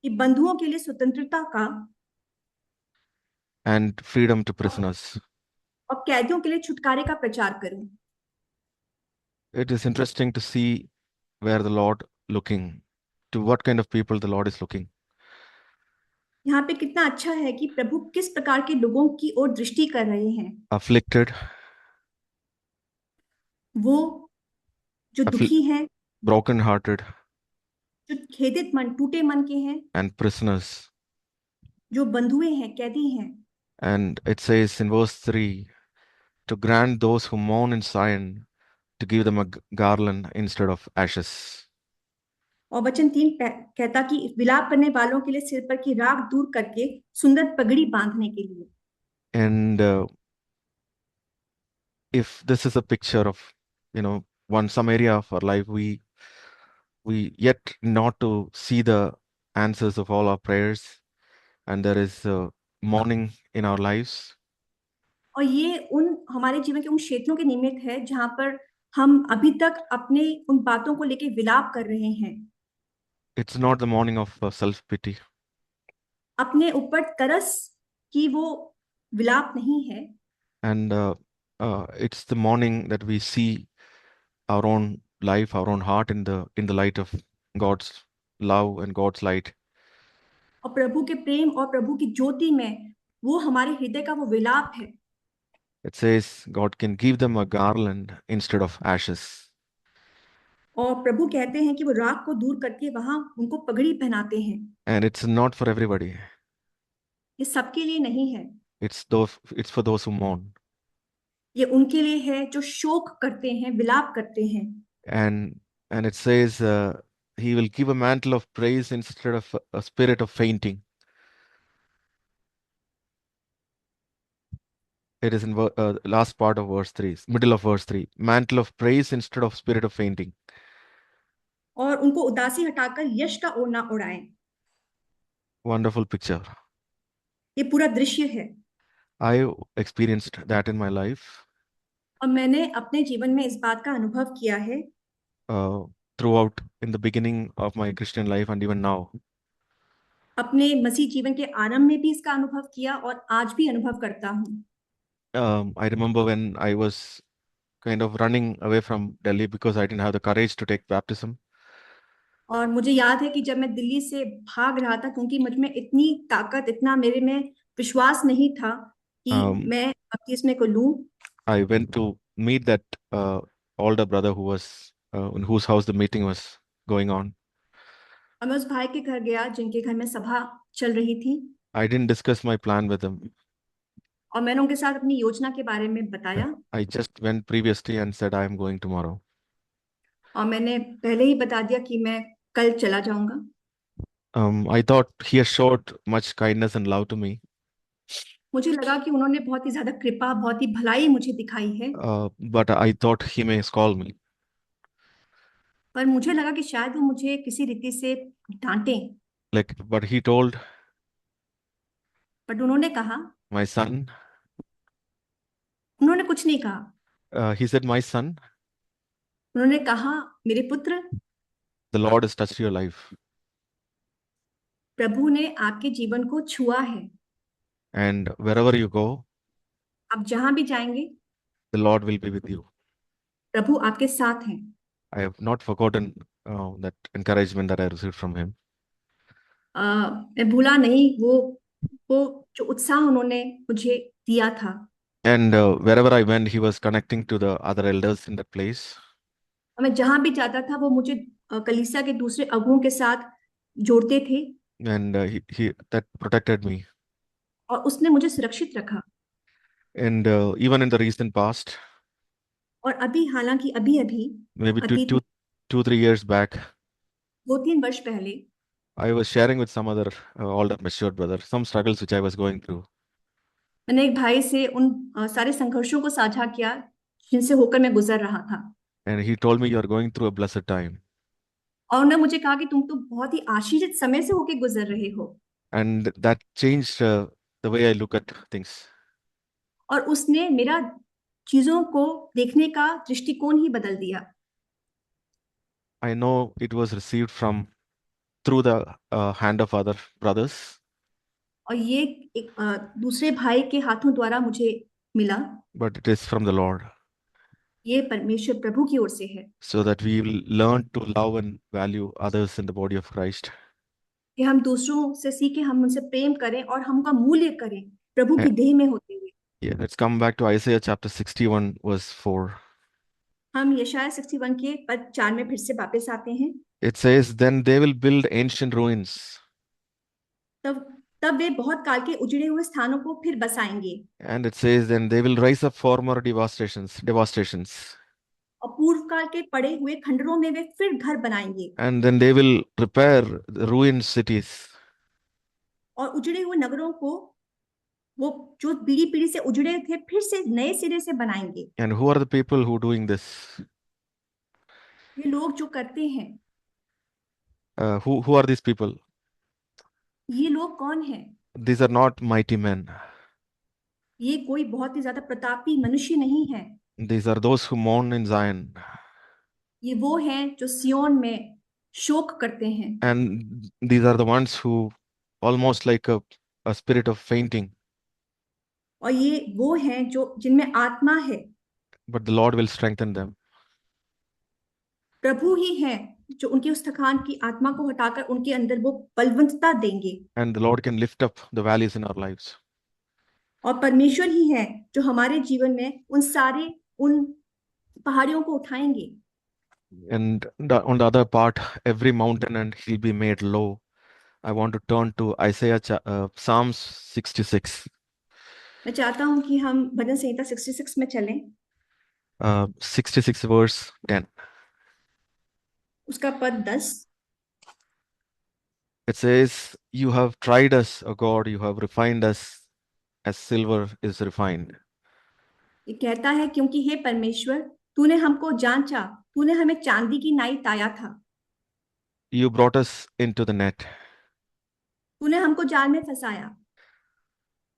कि बंधुओं के लिए स्वतंत्रता का and freedom to prisoners. और कैदियों के लिए छुटकारे का प्रचार करूं। It is interesting to see where the Lord looking, to what kind of people the Lord is looking. यहाँ पे कितना अच्छा है कि प्रभु किस प्रकार के लोगों की ओर दृष्टि कर रहे हैं। Afflicted, वो जो affli- दुखी हैं, brokenhearted, जो खेदित मन टूटे मन के हैं, and prisoners. जो बंधुए हैं, कैदी हैं। And it says in verse 3 to grant those who mourn in Zion, to give them a garland instead of ashes. और वचन 3 कहता कि विलाप करने वालों के लिए सिर पर की राख दूर करके सुंदर पगड़ी बांधने के लिए। And if this is a picture of, some area of our life, we yet not to see the answers of all our prayers, and there is mourning in our lives. और ये उन हमारे जीवन के उन क्षेत्रों के निमित्त है जहां पर हम अभी तक अपने उन बातों को लेके विलाप कर रहे हैं। It's not the mourning of self-pity. अपने ऊपर तरस की वो विलाप नहीं है। And it's the mourning that we see our own life, our own heart in the light of God's love and God's light. और प्रभु के प्रेम और प्रभु की ज्योति में वो हमारे हृदय का वो विलाप है। It says God can give them a garland instead of ashes. और प्रभु कहते हैं कि वो राख को दूर करके वहां उनको पगड़ी पहनाते हैं। And it's not for everybody. ये सबके लिए नहीं है, It's for those who mourn. ये उनके लिए है जो शोक करते हैं, विलाप करते हैं। And it says he will give a mantle of praise instead of a spirit of fainting. It is in last part of verse 3, middle of verse 3. Mantle of praise instead of spirit of fainting. और उनको उदासी हटाकर यश का ओढ़ना उड़ाएं। Wonderful picture. ये पूरा दृश्य है। I experienced that in my life. और मैंने अपने जीवन में इस बात का अनुभव किया है। Throughout in the beginning of my Christian life and even now. अपने मसीह जीवन के आरंभ में भी इसका अनुभव किया और आज भी अनुभव करता हूँ। I remember when I was kind of running away from Delhi because I didn't have the courage to take baptism. और मुझे याद है कि जब मैं दिल्ली से भाग रहा था क्योंकि मुझ में इतनी ताकत, इतना मेरे में विश्वास नहीं था कि Um, मैं बपतिस्मे को लूं। I went to meet that older brother who was in whose house the meeting was going on. और मैं उस भाई के घर गया जिनके घर में सभा चल रही थी, I didn't discuss my plan with him. और मैंने उनके साथ अपनी योजना के बारे में बताया, I just went previously and said I am going tomorrow. और मैंने पहले ही बता दिया कि मैं कल चला जाऊंगा। I thought he has showed much kindness and love to me, मुझे लगा कि उन्होंने बहुत ही ज्यादा कृपा, बहुत ही भलाई मुझे दिखाई है, but I thought he may scold me. पर मुझे लगा कि शायद वो मुझे किसी रीति से डांटे। But he told, बट उन्होंने कहा, my son, उन्होंने कुछ नहीं कहा। he said, my son, उन्होंने कहा, मेरे पुत्र, the Lord has touched your life, प्रभु ने आपके जीवन को छुआ है। and wherever you go, आप जहां भी जाएंगे, the Lord will be with you. प्रभु आपके साथ हैं। I have not forgotten that encouragement that I received from him. मैं भूला नहीं वो जो उत्साह उन्होंने मुझे दिया था। And wherever I went, he was connecting to the other elders in that place. और मैं जहां भी जाता था वो मुझे कलीसिया के दूसरे अगुओं के साथ जोड़ते थे, And he that protected me. और उसने मुझे सुरक्षित रखा। And even in the recent past, और अभी, हालांकि अभी अभी maybe अतीत में, 2-3 years back, 2-3 वर्ष पहले, I was sharing with some other older matured brother some struggles which I was going through. मैंने एक भाई से उन सारे संघर्षों को साझा किया जिनसे होकर मैं गुजर रहा था। And he told me, you are going through a blessed time. और उन्होंने मुझे कहा कि तुम तो बहुत ही आशीषित समय से होकर गुजर रहे हो। And that changed the way I look at things. और उसने मेरा चीजों को देखने का दृष्टिकोण ही बदल दिया। I know it was received from through the hand of other brothers, और ये एक दूसरे भाई के हाथों द्वारा मुझे मिला। but it is from the Lord, ये परमेश्वर प्रभु की ओर से है, so that we will learn to love and value others in the body of Christ. कि हम दूसरों से सीखे, हम उनसे प्रेम करें और हम उनका मूल्य करें प्रभु Eh, की देह में होते हुए। Yeah, let's come back to Isaiah chapter 61, verse 4. हम यशायाह 61 के पद 4 में फिर से वापस आते हैं। It says, then they will build ancient ruins, तब तब वे बहुत काल के उजड़े हुए स्थानों को फिर बसाएंगे, and it says, then they will rise up former devastations, और पूर्व काल के पड़े हुए खंडरों में वे फिर घर बनाएंगे, and then they will repair the ruined cities. और उजड़े हुए नगरों को, वो जो पीढ़ी पीढ़ी से उजड़े थे, फिर से नए सिरे से बनाएंगे। And who are the people who doing this? ये लोग जो करते हैं, Who are these people? ये लोग कौन हैं? These are not mighty men. ये कोई बहुत ही ज्यादा प्रतापी मनुष्य नहीं है। These are those who mourn in Zion. ये वो हैं जो सियोन में शोक करते हैं, And these are the ones who almost like a spirit of fainting, और ये वो हैं जो जिनमें आत्मा है। but the Lord will strengthen them. प्रभु ही है जो उनकी उस थकान की आत्मा को हटाकर उनके अंदर वो बलवंतता देंगे। And the Lord can lift up the valleys in our lives. और परमेश्वर ही है जो हमारे जीवन में उन पहाड़ियों को उठाएंगे। And on the other part, every mountain and hill be made low. I want to turn to Psalms 66. मैं चाहता हूं कि हम भजन संहिता 66 में चलें। 66 verse 10. उसका पद 10। It says, you have tried us, O God, you have refined us as silver is refined. ये कहता है, क्योंकि हे परमेश्वर, तूने हमको जांचा, तूने हमें चांदी की नाई ताया था। You brought us into the net. तूने हमको जाल में फंसाया।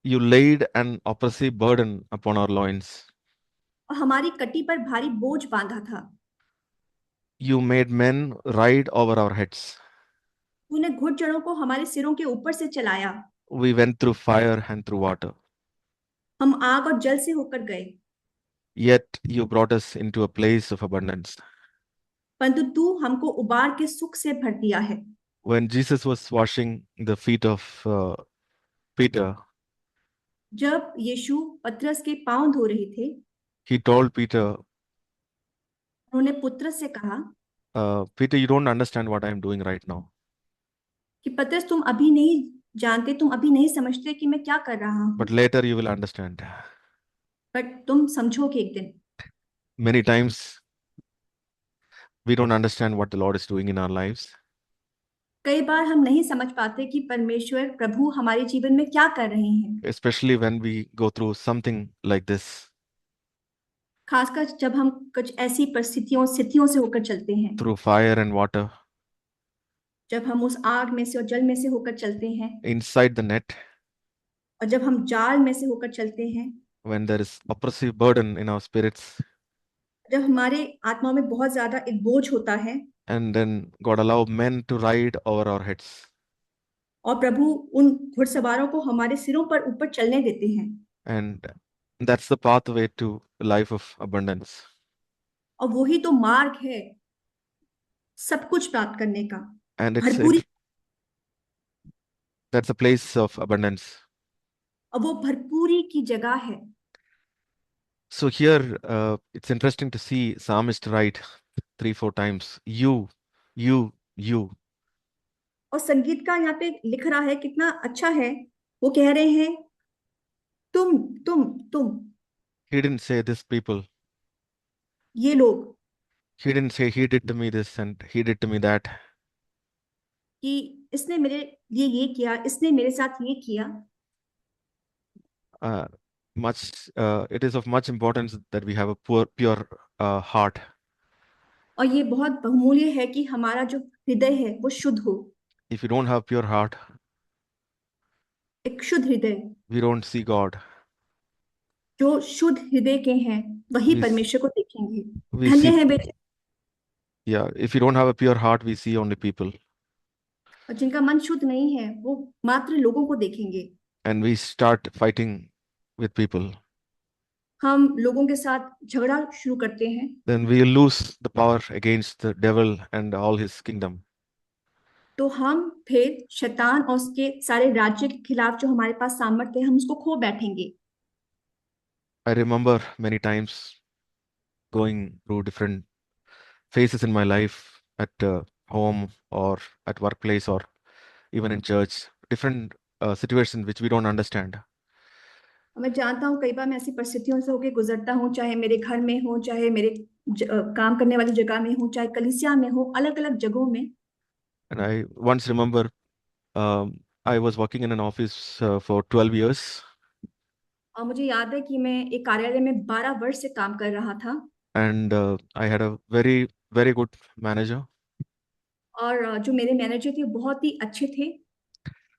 You laid an oppressive burden upon our loins. और हमारी कटी पर भारी बोझ बांधा था। You made men ride over our heads. तूने घुड़चढ़ों को हमारे सिरों के ऊपर से चलाया। We went through fire and through water. हम आग और जल से होकर गए, Yet you brought us into a place of abundance. परंतु तू हमको उबार के सुख से भर दिया है। When Jesus was washing the feet of Peter, जब यीशु पतरस के पांव धो रहे थे, He told Peter, उन्होंने पुत्र से कहा Peter, you don't understand what I am doing right now, कि पतरस, तुम अभी नहीं जानते, तुम अभी नहीं समझते कि मैं क्या कर रहा but हूँ, later you will understand. But तुम समझोगे एक दिन। Many times we don't understand what the Lord is doing in our lives, कई बार हम नहीं समझ पाते कि परमेश्वर प्रभु हमारे जीवन में क्या कर रहे हैं, especially when we go through something like this, खासकर जब हम कुछ ऐसी परिस्थितियों स्थितियों से होकर चलते हैं, through fire and water, जब हम उस आग में से और जल में से होकर चलते हैं, inside the net, और जब हम जाल में से होकर चलते हैं, when there is oppressive burden in our spirits, जब हमारे आत्माओं में बहुत ज्यादा एक बोझ होता है, and then God allow men to ride over our heads. और प्रभु उन घुड़सवारों को हमारे सिरों पर ऊपर चलने देते हैं, And that's the pathway to life of abundance. और वही तो मार्ग है सब कुछ प्राप्त करने का, And भरपूरी। that's a place of abundance. और वो भरपूरी की जगह है। So here, it's interesting to see psalmist write 3, 4 times, you, you. और संगीतकार यहाँ पे लिख रहा है, कितना अच्छा है, वो कह रहे हैं तुम तुम तुम, He didn't say this people. ये लोग, He didn't say he did to me this and he did to me that. कि इसने मेरे लिए ये किया, इसने मेरे साथ ये किया। Uh, it is of much importance that we have a pure heart. और ये बहुत बहुमूल्य है कि हमारा जो हृदय है वो शुद्ध हो। If you don't have pure heart, एक शुद्ध हृदय, we don't see God. जो शुद्ध हृदय के हैं वही We s- परमेश्वर को देखेंगे। we धन्य see, है बेटे। yeah. If you don't have a pure heart, we see only people, और जिनका मन शुद्ध नहीं है वो मात्र लोगों को देखेंगे। and we start fighting with people. हम लोगों के साथ झगड़ा शुरू करते हैं, Then we lose the power against the devil and all his kingdom. तो हम फिर शैतान और उसके सारे राज्य के खिलाफ जो हमारे पास सामर्थ्य है हम उसको खो बैठेंगे। I remember many times going through different phases in my life at home or at workplace or even in church, different situations which we don't understand. मैं जानता हूँ कई बार मैं ऐसी परिस्थितियों से होकर गुजरता हूँ, चाहे मेरे घर में हो, चाहे मेरे काम करने वाली जगह में हो, चाहे कलीसिया में हो, अलग अलग जगहों में। And I once remember I was working in an office for 12 years, और मुझे याद है कि मैं एक कार्यालय में 12 वर्ष से काम कर रहा था, and I had a very, very good manager. और जो मेरे मैनेजर थे वो बहुत ही अच्छे थे,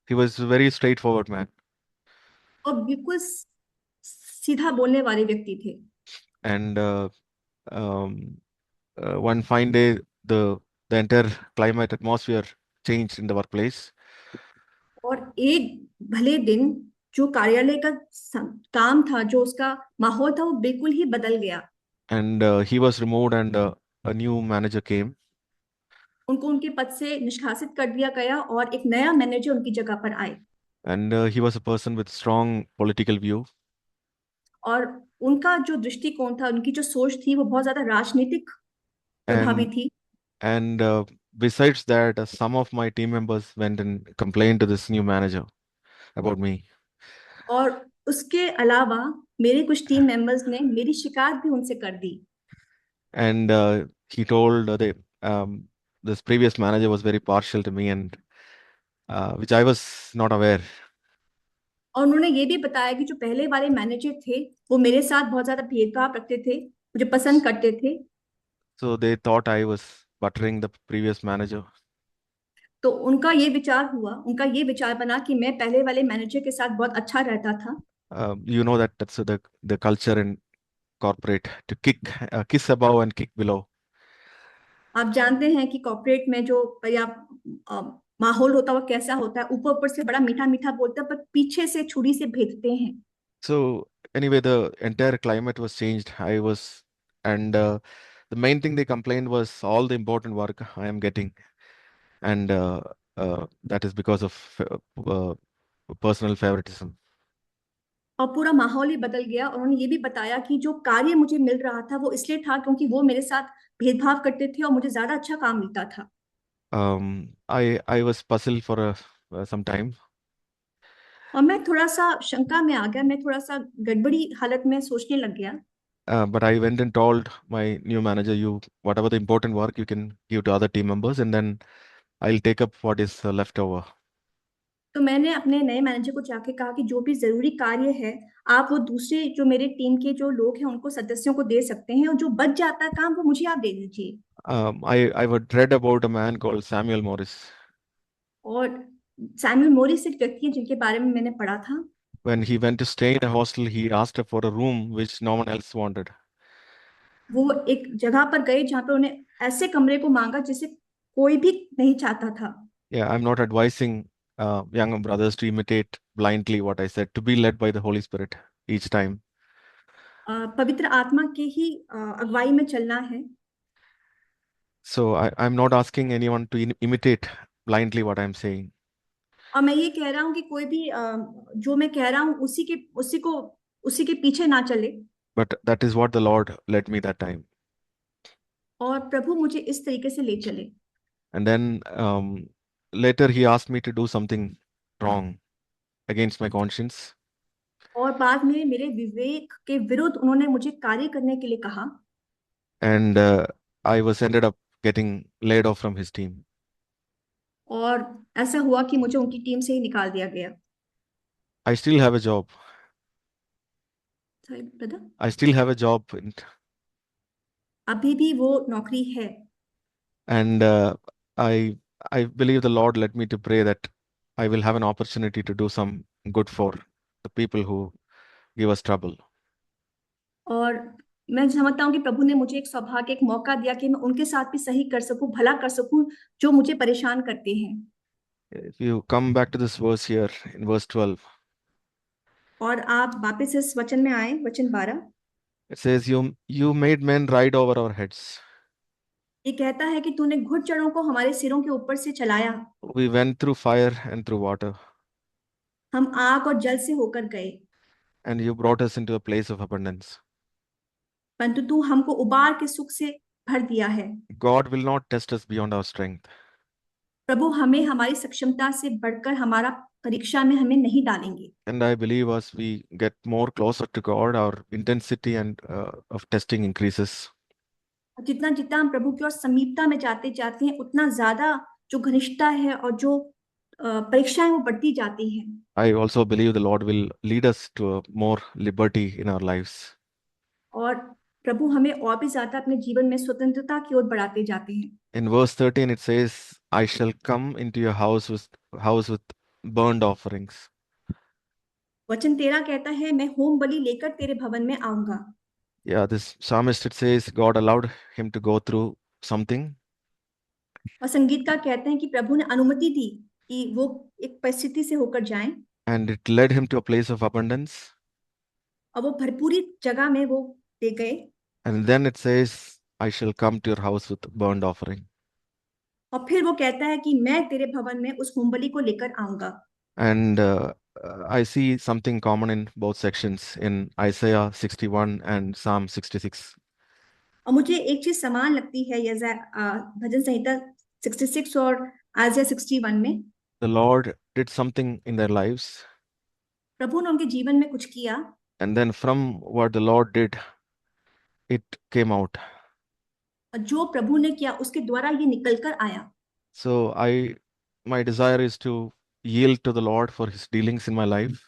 He was a very straightforward man. और बिल्कुल सीधा बोलने वाले व्यक्ति थे। And um, one fine day, the the entire climate atmosphere changed in the workplace, और एक भले दिन जो कार्यालय का काम था, जो उसका माहौल था, वो बिल्कुल ही बदल गया। and he was removed, and a new manager came, उनको उनके पद से निष्कासित कर दिया गया और एक नया मैनेजर उनकी जगह पर आए। and he was a person with strong political view, और उनका जो दृष्टिकोण था, उनकी जो सोच थी वो बहुत ज्यादा राजनीतिक प्रभावी and थी। and besides that, some of my team members went and complained to this new manager about me, और उसके अलावा मेरे कुछ टीम मेंबर्स ने मेरी शिकायत भी उनसे कर दी। and he told um, this previous manager was very partial to me, and which I was not aware. और उन्होंने ये भी बताया कि जो पहले वाले मैनेजर थे वो मेरे साथ बहुत ज्यादा भेदभाव रखते थे, मुझे पसंद करते थे। So they thought I was buttering the previous manager. तो उनका ये विचार हुआ, उनका ये विचार बना कि मैं पहले वाले मैनेजर के साथ बहुत अच्छा रहता था। You know that that's the culture in corporate to kiss above and kick below. आप जानते हैं कि कॉर्पोरेट में जो या अ, माहौल होता है वो कैसा होता है, ऊपर ऊपर से बड़ा मीठा मीठा बोलता है पर पीछे से छुरी से भेदते हैं। So anyway, the entire climate was changed. And the main thing they complained was all the important work I am getting, and that is because of uh, personal favoritism. और पूरा माहौल ही बदल गया। और उन्होंने ये भी बताया कि जो कार्य मुझे मिल रहा था वो इसलिए था क्योंकि वो मेरे साथ भेदभाव करते थे और मुझे ज्यादा अच्छा काम मिलता था। I was puzzled for some time, और मैं थोड़ा सा शंका में आ गया, मैं थोड़ा सा गड़बड़ी हालत में सोचने लग गया। but I went and told my new manager, you whatever the important work you can give to other team members, and then I'll take up what is left over. तो मैंने अपने नए मैनेजर को जाके कहा कि जो भी जरूरी कार्य है आप वो दूसरे जो मेरे टीम के जो लोग हैं उनको, सदस्यों को दे सकते हैं, और जो बच जाता है काम वो मुझे आप दे दीजिए। I would read about a man called Samuel Morris. और सैमुअल मोरिस एक व्यक्ति है जिनके बारे में मैंने पढ़ा था। When he went to stay in a hostel, he asked for a room which no one else wanted. वो एक जगह पर गए जहाँ पे उन्हें ऐसे कमरे को मांगा जिसे कोई भी नहीं चाहता था। Yeah, I'm not advising young brothers to imitate blindly what I said, to be led by the Holy Spirit each time. पवित्र आत्मा के ही अगुवाई में चलना है। So I'm not asking anyone to imitate blindly what I'm saying, और मैं ये कह रहा हूँ कि कोई भी जो मैं कह रहा हूँ उसी के पीछे ना चले। but that is what the Lord led me that time. और प्रभु मुझे इस तरीके से ले चले। And then later he asked me to do something wrong against my conscience. और बाद में मेरे विवेक के विरुद्ध उन्होंने मुझे कार्य करने के लिए कहा। And I was ended up getting laid off from his team. और ऐसा हुआ कि मुझे उनकी टीम से ही निकाल दिया गया। I still have a job. Sorry brother. I still have a job, अभी भी वो नौकरी है। and I I believe the Lord led me to pray that I will have an opportunity to do some good for the people who give us trouble. और मैं समझता हूँ कि प्रभु ने मुझे एक सौभाग्य, एक मौका दिया कि मैं उनके साथ भी सही कर सकूं, भला कर सकूं, जो मुझे परेशान करते हैं। If you come back to this verse here in verse 12, और आप वापस इस वचन में आए, वचन 12। it says, You made men ride over our heads. ये कहता है कि तूने घुड़चढ़ों को हमारे सिरों के ऊपर से चलाया। We went through fire and through water, हम आग और जल से होकर गए, and you brought us into a place of abundance. परंतु तू हमको उबार के सुख से भर दिया है। God will not test us beyond our strength. प्रभु हमें हमारी सक्षमता से बढ़कर हमारा परीक्षा में हमें नहीं डालेंगे। And I believe as we get more closer to God, our intensity and of testing increases. और जितना जितना हम प्रभु की ओर समीपता में जाते जाते हैं उतना ज्यादा जो घनिष्ठता है और जो परीक्षाएं वो बढ़ती जाती हैं। I also believe the Lord will lead us to a more liberty in our lives. और प्रभु हमें और भी ज्यादा अपने जीवन में स्वतंत्रता की ओर बढ़ाते जाते हैं। In verse 13, it says, I shall come into your house with burned offerings. वचन 13 कहता है, मैं होम बलि लेकर तेरे भवन में आऊंगा। Yeah, this psalmist, it says God allowed him to go through something, और संगीतकार कहते हैं कि प्रभु ने अनुमति दी कि वो एक परिस्थिति से होकर जाएं and it led him to a place of abundance. और वो भरपूरी जगह में वो ले गए। And then it says, I shall come to your house with burnt offering. और फिर वो कहता है कि मैं तेरे भवन में उस होम बलि को लेकर आऊंगा। And I see something common in both sections in Isaiah 61 and Psalm 66. और मुझे एक चीज समान लगती है भजन संहिता 66 और आयशा 61 में। The Lord did something in their lives, प्रभु ने उनके जीवन में कुछ किया and then from what the Lord did, it came out. और जो प्रभु ने किया उसके द्वारा ये निकल कर आया। So my desire is to yield to the Lord for his dealings in my life,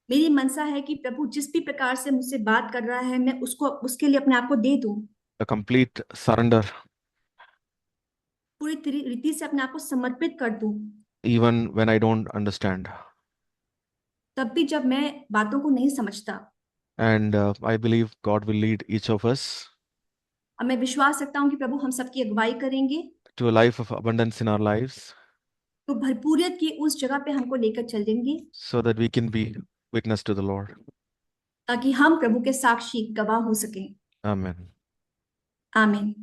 मेरी मनसा है कि प्रभु जिस भी प्रकार से मुझसे बात कर रहा है मैं उसको उसके लिए अपने आप को दे दूं, a complete surrender, पूरी रीति से अपने आप को समर्पित कर दूं, even when I don't understand. तब भी जब मैं बातों को नहीं समझता। And I believe God will lead each of us और मैं विश्वास रखता हूँ कि प्रभु हम सबकी अगुवाई करेंगे, to a life of abundance in our lives, तो भरपूरियत की उस जगह पे हमको लेकर चलेंगे, so that we can be witness to the Lord. ताकि हम प्रभु के साक्षी गवाह हो सकें। Amen. आमीन।